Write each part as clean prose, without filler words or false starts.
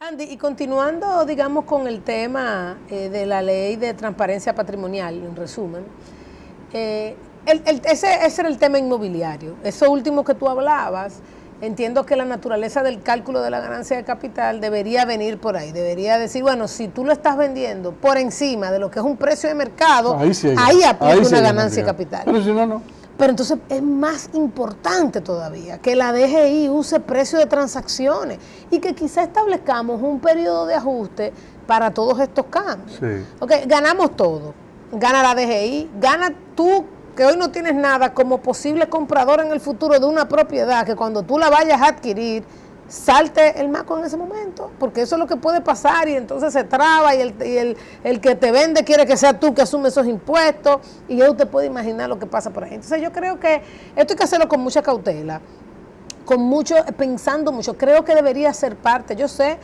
Andy, y continuando, digamos, con el tema de la ley de transparencia patrimonial, en resumen, ese era el tema inmobiliario. Eso último que tú hablabas, entiendo que la naturaleza del cálculo de la ganancia de capital debería venir por ahí. Debería decir, bueno, si tú lo estás vendiendo por encima de lo que es un precio de mercado, ahí aplica una ganancia de capital. Pero si no, no. Pero entonces es más importante todavía que la DGI use precio de transacciones y que quizá establezcamos un periodo de ajuste para todos estos cambios. Sí. Okay, ganamos todo. Gana la DGI, gana tú, que hoy no tienes nada, como posible comprador en el futuro de una propiedad, que cuando tú la vayas a adquirir, salte el maco en ese momento, porque eso es lo que puede pasar y entonces se traba y el que te vende quiere que sea tú que asume esos impuestos y ya usted puede imaginar lo que pasa por ahí. Entonces yo creo que esto hay que hacerlo con mucha cautela, pensando mucho. Creo que debería ser parte. Yo sé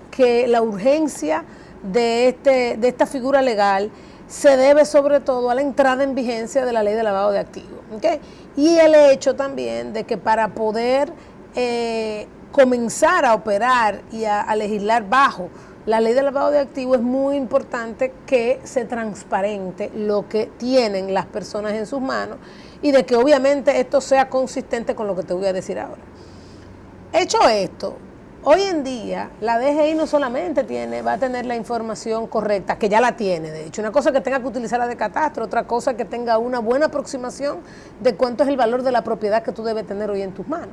que la urgencia de esta figura legal se debe sobre todo a la entrada en vigencia de la ley de lavado de activos, ¿okay? Y el hecho también de que para poder comenzar a operar y a legislar bajo la ley de lavado de activos es muy importante que se transparente lo que tienen las personas en sus manos y de que obviamente esto sea consistente con lo que te voy a decir ahora. Hecho esto, hoy en día la DGI no solamente va a tener la información correcta, que ya la tiene, de hecho, una cosa que tenga que utilizar la de catastro, otra cosa que tenga una buena aproximación de cuánto es el valor de la propiedad que tú debes tener hoy en tus manos.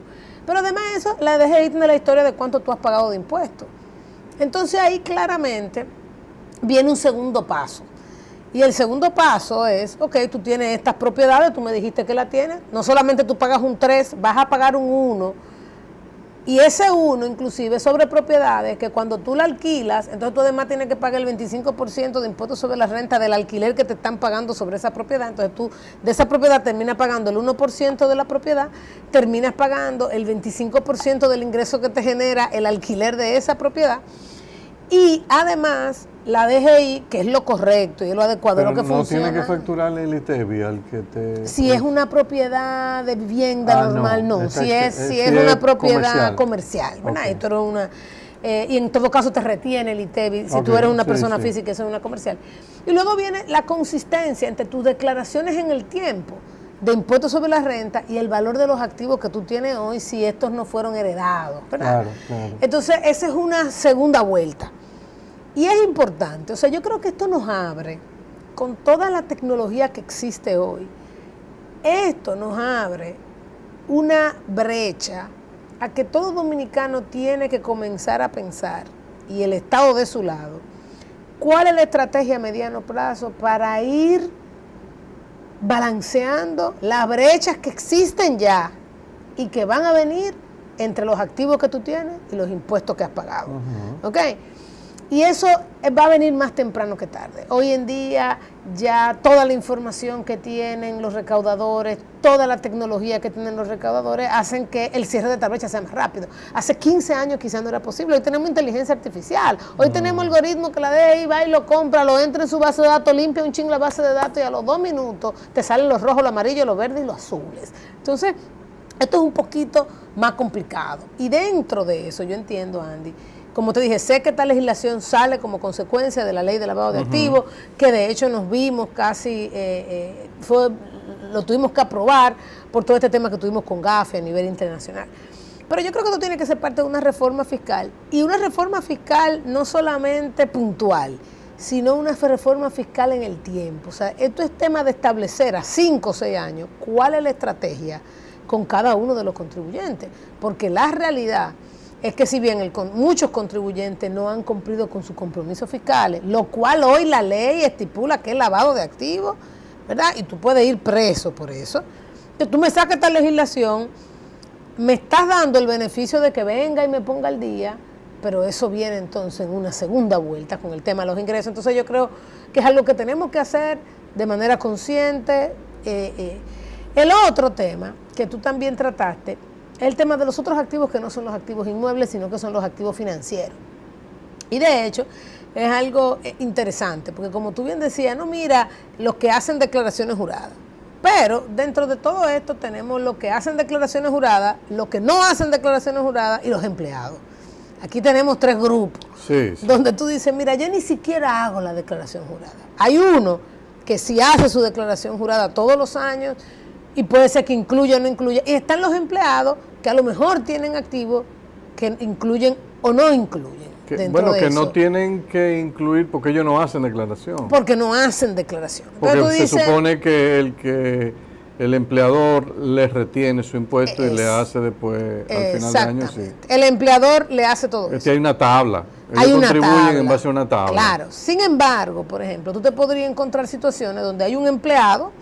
Pero además de eso, la DGI tiene la historia de cuánto tú has pagado de impuestos. Entonces ahí claramente viene un segundo paso. Y el segundo paso es, ok, tú tienes estas propiedades, tú me dijiste que la tienes, no solamente tú pagas un 3, vas a pagar un 1, y ese 1 inclusive sobre propiedades que cuando tú la alquilas, entonces tú además tienes que pagar el 25% de impuestos sobre la renta del alquiler que te están pagando sobre esa propiedad. Entonces tú de esa propiedad terminas pagando el 1% de la propiedad, terminas pagando el 25% del ingreso que te genera el alquiler de esa propiedad. Y además la DGI, que es lo correcto y es lo adecuado, pero lo que no funciona. No tiene que facturarle el ITEVI al que te... Si es una propiedad de vivienda normal, no. Si es una propiedad comercial, ¿verdad? Okay. Esto era una, y en todo caso te retiene el ITEVI si tú eres una persona física y eso es una comercial. Y luego viene la consistencia entre tus declaraciones en el tiempo de impuestos sobre la renta y el valor de los activos que tú tienes hoy si estos no fueron heredados, ¿verdad? Claro. Entonces esa es una segunda vuelta. Y es importante, o sea, yo creo que esto nos abre, con toda la tecnología que existe hoy, esto nos abre una brecha a que todo dominicano tiene que comenzar a pensar, y el Estado de su lado, cuál es la estrategia a mediano plazo para ir balanceando las brechas que existen ya y que van a venir entre los activos que tú tienes y los impuestos que has pagado. ¿Ok? Y eso va a venir más temprano que tarde. Hoy en día ya toda la información que tienen los recaudadores, toda la tecnología que tienen los recaudadores hacen que el cierre de esta brecha sea más rápido. Hace 15 años quizás no era posible. Hoy tenemos inteligencia artificial. Hoy tenemos algoritmos que la DGI va y lo compra, lo entra en su base de datos, limpia un ching la base de datos y a los 2 minutos te salen los rojos, los amarillos, los verdes y los azules. Entonces, esto es un poquito más complicado. Y dentro de eso, yo entiendo, Andy, como te dije, sé que esta legislación sale como consecuencia de la ley de lavado de activos, que de hecho nos vimos casi, lo tuvimos que aprobar por todo este tema que tuvimos con GAFE a nivel internacional. Pero yo creo que esto tiene que ser parte de una reforma fiscal, y una reforma fiscal no solamente puntual, sino una reforma fiscal en el tiempo. O sea, esto es tema de establecer a 5 o 6 años cuál es la estrategia con cada uno de los contribuyentes, porque la realidad es que si bien muchos contribuyentes no han cumplido con sus compromisos fiscales, lo cual hoy la ley estipula que es lavado de activos, ¿verdad? Y tú puedes ir preso por eso. Entonces tú me sacas esta legislación, me estás dando el beneficio de que venga y me ponga al día, pero eso viene entonces en una segunda vuelta con el tema de los ingresos. Entonces yo creo que es algo que tenemos que hacer de manera consciente. El otro tema que tú también trataste, el tema de los otros activos que no son los activos inmuebles, sino que son los activos financieros. Y de hecho, es algo interesante, porque como tú bien decías, no mira los que hacen declaraciones juradas. Pero dentro de todo esto tenemos los que hacen declaraciones juradas, los que no hacen declaraciones juradas y los empleados. Aquí tenemos 3 grupos, Sí, sí. donde tú dices, mira, yo ni siquiera hago la declaración jurada. Hay uno que sí hace su declaración jurada todos los años y puede ser que incluya o no incluya. Y están los empleados que a lo mejor tienen activos que incluyen o no incluyen. Bueno, de que eso, no tienen que incluir porque ellos no hacen declaración. porque no hacen declaración. Porque Entonces tú se dices, supone que el empleador les retiene su impuesto y le hace después, al final del año, sí. El empleador le hace todo eso. Hay una tabla. Ellos Hay una contribuyen tabla. en base a una tabla. Claro. Sin embargo, por ejemplo, tú te podrías encontrar situaciones donde hay un empleado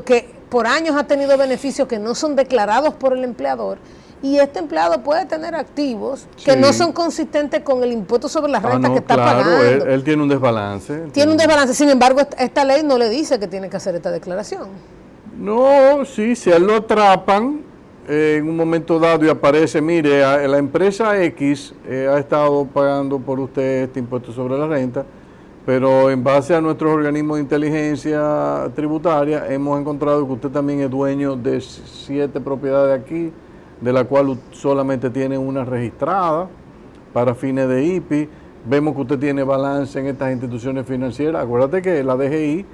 que por años ha tenido beneficios que no son declarados por el empleador y este empleado puede tener activos que no son consistentes con el impuesto sobre la renta que está pagando. Él tiene un desbalance. Tiene un desbalance. Sin embargo, esta ley no le dice que tiene que hacer esta declaración. No, sí, si a él lo atrapan en un momento dado y aparece, mire, la empresa X ha estado pagando por usted este impuesto sobre la renta, pero en base a nuestros organismos de inteligencia tributaria hemos encontrado que usted también es dueño de 7 propiedades aquí, de la cual solamente tiene una registrada para fines de IPI. Vemos que usted tiene balance en estas instituciones financieras. Acuérdate que la DGI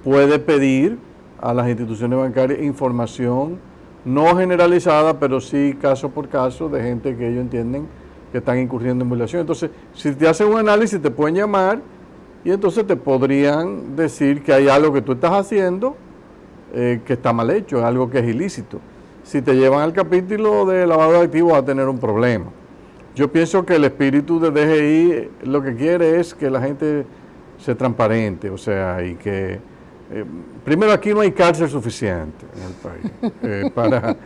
puede pedir a las instituciones bancarias información no generalizada, pero sí caso por caso de gente que ellos entienden que están incurriendo en violación. Entonces, si te hacen un análisis, te pueden llamar y entonces te podrían decir que hay algo que tú estás haciendo que está mal hecho, algo que es ilícito. Si te llevan al capítulo de lavado de activos, vas a tener un problema. Yo pienso que el espíritu de DGI lo que quiere es que la gente sea transparente, o sea, y que primero aquí no hay cárcel suficiente en el país,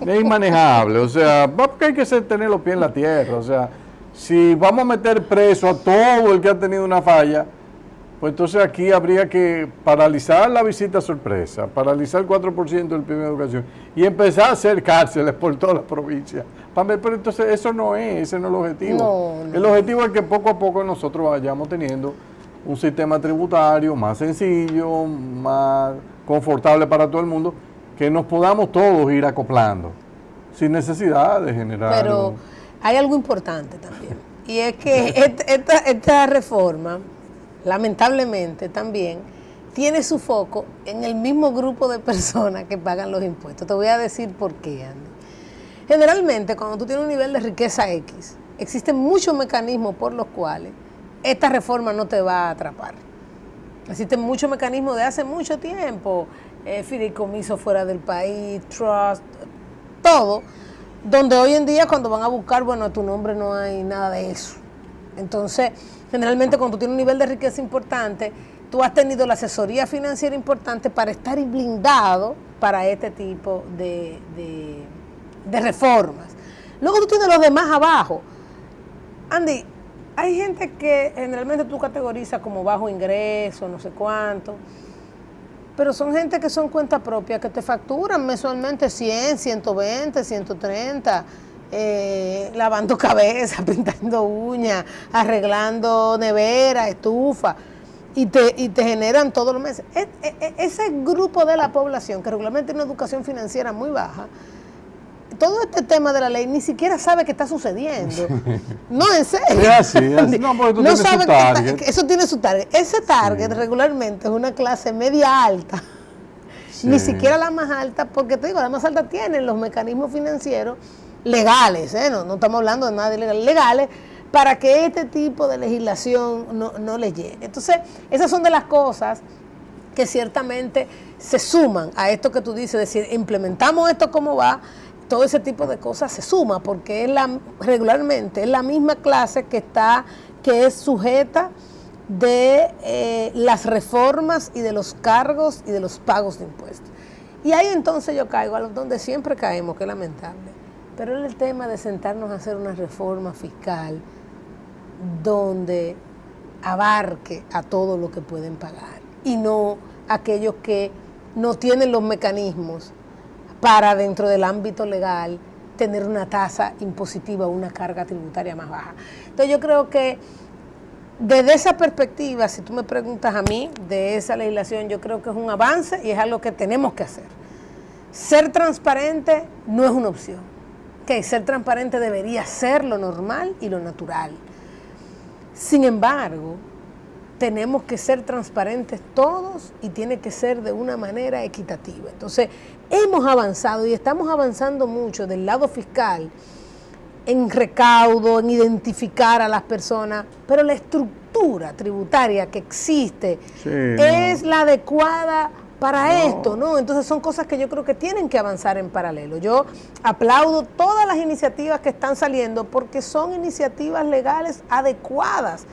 es inmanejable, o sea, porque hay que tener los pies en la tierra, o sea, si vamos a meter preso a todo el que ha tenido una falla, pues entonces aquí habría que paralizar la visita sorpresa, paralizar el 4% del PIB de educación y empezar a hacer cárceles por toda la provincia. Pero entonces ese no es el objetivo. No. El objetivo es que poco a poco nosotros vayamos teniendo un sistema tributario más sencillo, más confortable para todo el mundo, que nos podamos todos ir acoplando, sin necesidad de generar... Pero hay algo importante también, y es que esta reforma, lamentablemente también, tiene su foco en el mismo grupo de personas que pagan los impuestos. Te voy a decir por qué, Andy. Generalmente, cuando tú tienes un nivel de riqueza X, existen muchos mecanismos por los cuales esta reforma no te va a atrapar. Existen muchos mecanismos de hace mucho tiempo, fideicomiso fuera del país, trust, todo, donde hoy en día cuando van a buscar, bueno, a tu nombre no hay nada de eso. Entonces, generalmente cuando tú tienes un nivel de riqueza importante, tú has tenido la asesoría financiera importante para estar blindado para este tipo de reformas. Luego tú tienes los demás abajo. Andy, hay gente que generalmente tú categorizas como bajo ingreso, no sé cuánto, pero son gente que son cuenta propia, que te facturan mensualmente 100, 120, 130, lavando cabeza, pintando uñas, arreglando nevera, estufa, y te generan todos los meses. Ese grupo de la población que regularmente tiene una educación financiera muy baja, todo este tema de la ley ni siquiera sabe qué está sucediendo. No, en serio. Es así. No, porque tú tienes su target. Eso tiene su target. Ese target regularmente es una clase media alta. Sí. Ni siquiera la más alta, porque te digo, la más alta tiene los mecanismos financieros legales, no estamos hablando de nada de ilegal, legales, para que este tipo de legislación no le llegue. Entonces, esas son de las cosas que ciertamente se suman a esto que tú dices, es decir, implementamos esto como va. Todo ese tipo de cosas se suma porque regularmente es la misma clase que es sujeta de las reformas y de los cargos y de los pagos de impuestos. Y ahí entonces yo caigo a donde siempre caemos, que es lamentable. Pero es el tema de sentarnos a hacer una reforma fiscal donde abarque a todo lo que pueden pagar y no aquellos que no tienen los mecanismos para dentro del ámbito legal tener una tasa impositiva o una carga tributaria más baja. Entonces yo creo que desde esa perspectiva, si tú me preguntas a mí, de esa legislación, yo creo que es un avance y es algo que tenemos que hacer. Ser transparente no es una opción. Que ser transparente debería ser lo normal y lo natural. Sin embargo, tenemos que ser transparentes todos y tiene que ser de una manera equitativa. Entonces, hemos avanzado y estamos avanzando mucho del lado fiscal en recaudo, en identificar a las personas, pero la estructura tributaria que existe es la adecuada para esto, ¿no? Entonces son cosas que yo creo que tienen que avanzar en paralelo. Yo aplaudo todas las iniciativas que están saliendo porque son iniciativas legales adecuadas.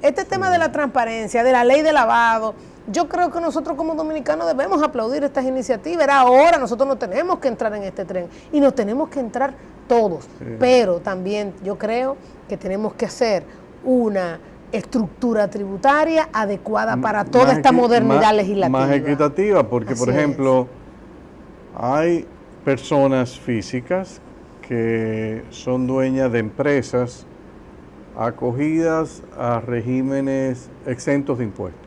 Este tema de la transparencia, de la ley de lavado, yo creo que nosotros como dominicanos debemos aplaudir estas iniciativas. Era ahora, nosotros no tenemos que entrar en este tren y nos tenemos que entrar todos. Pero también yo creo que tenemos que hacer una estructura tributaria adecuada para toda esta modernidad legislativa. Más equitativa, porque por ejemplo, hay personas físicas que son dueñas de empresas acogidas a regímenes exentos de impuestos.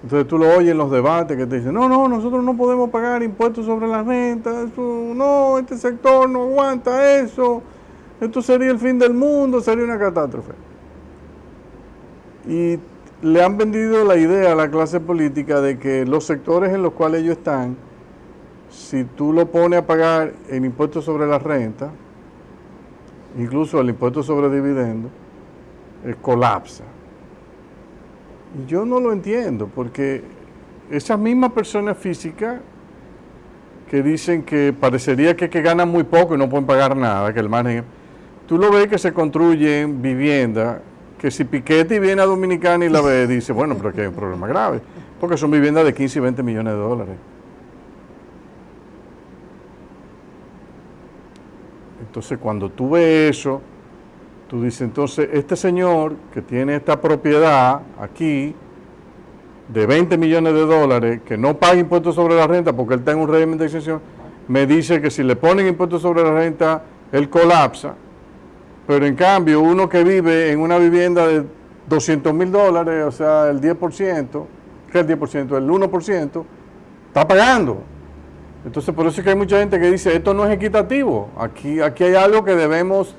Entonces tú lo oyes en los debates que te dicen, no, nosotros no podemos pagar impuestos sobre la renta, eso, no, este sector no aguanta eso, esto sería el fin del mundo, sería una catástrofe. Y le han vendido la idea a la clase política de que los sectores en los cuales ellos están, si tú lo pones a pagar el impuesto sobre la renta, incluso el impuesto sobre dividendos, colapsa. Y yo no lo entiendo, porque esas mismas personas físicas que dicen que parecería que ganan muy poco y no pueden pagar nada, que el margen, tú lo ves que se construyen viviendas, que si Piketty viene a Dominicana y la ve, dice, bueno, pero aquí hay un problema grave, porque son viviendas de 15 y 20 millones de dólares. Entonces, cuando tú ves eso, tú dices, entonces, este señor que tiene esta propiedad aquí, de 20 millones de dólares, que no paga impuestos sobre la renta porque él está en un régimen de exención, me dice que si le ponen impuestos sobre la renta, él colapsa. Pero en cambio, uno que vive en una vivienda de 200 mil dólares, o sea, el 10%, ¿qué es el 10%? El 1%, está pagando. Entonces, por eso es que hay mucha gente que dice, esto no es equitativo. Aquí hay algo que debemos,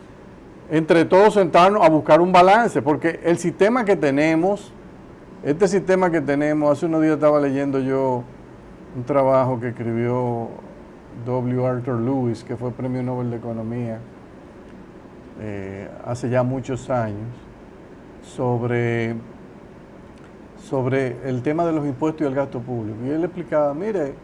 entre todos, sentarnos a buscar un balance, porque el sistema que tenemos, este sistema que tenemos, hace unos días estaba leyendo yo un trabajo que escribió W. Arthur Lewis, que fue Premio Nobel de Economía, hace ya muchos años, sobre el tema de los impuestos y el gasto público. Y él explicaba, mire,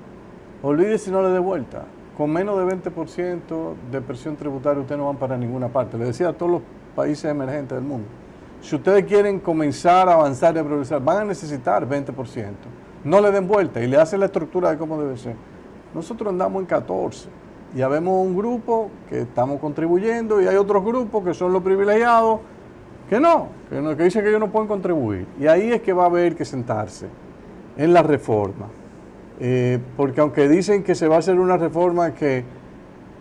olvídese y no le dé vuelta. Con menos de 20% de presión tributaria ustedes no van para ninguna parte. Le decía a todos los países emergentes del mundo, si ustedes quieren comenzar a avanzar y a progresar, van a necesitar 20%. No le den vuelta y le hacen la estructura de cómo debe ser. Nosotros andamos en 14 y habemos un grupo que estamos contribuyendo y hay otros grupos que son los privilegiados que dicen que ellos no pueden contribuir. Y ahí es que va a haber que sentarse en la reforma. Porque aunque dicen que se va a hacer una reforma que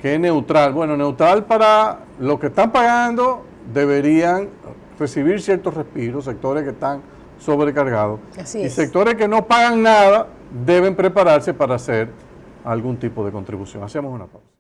es neutral, bueno, neutral para los que están pagando deberían recibir ciertos respiros, sectores que están sobrecargados. Así y es. Sectores que no pagan nada deben prepararse para hacer algún tipo de contribución. Hacemos una pausa.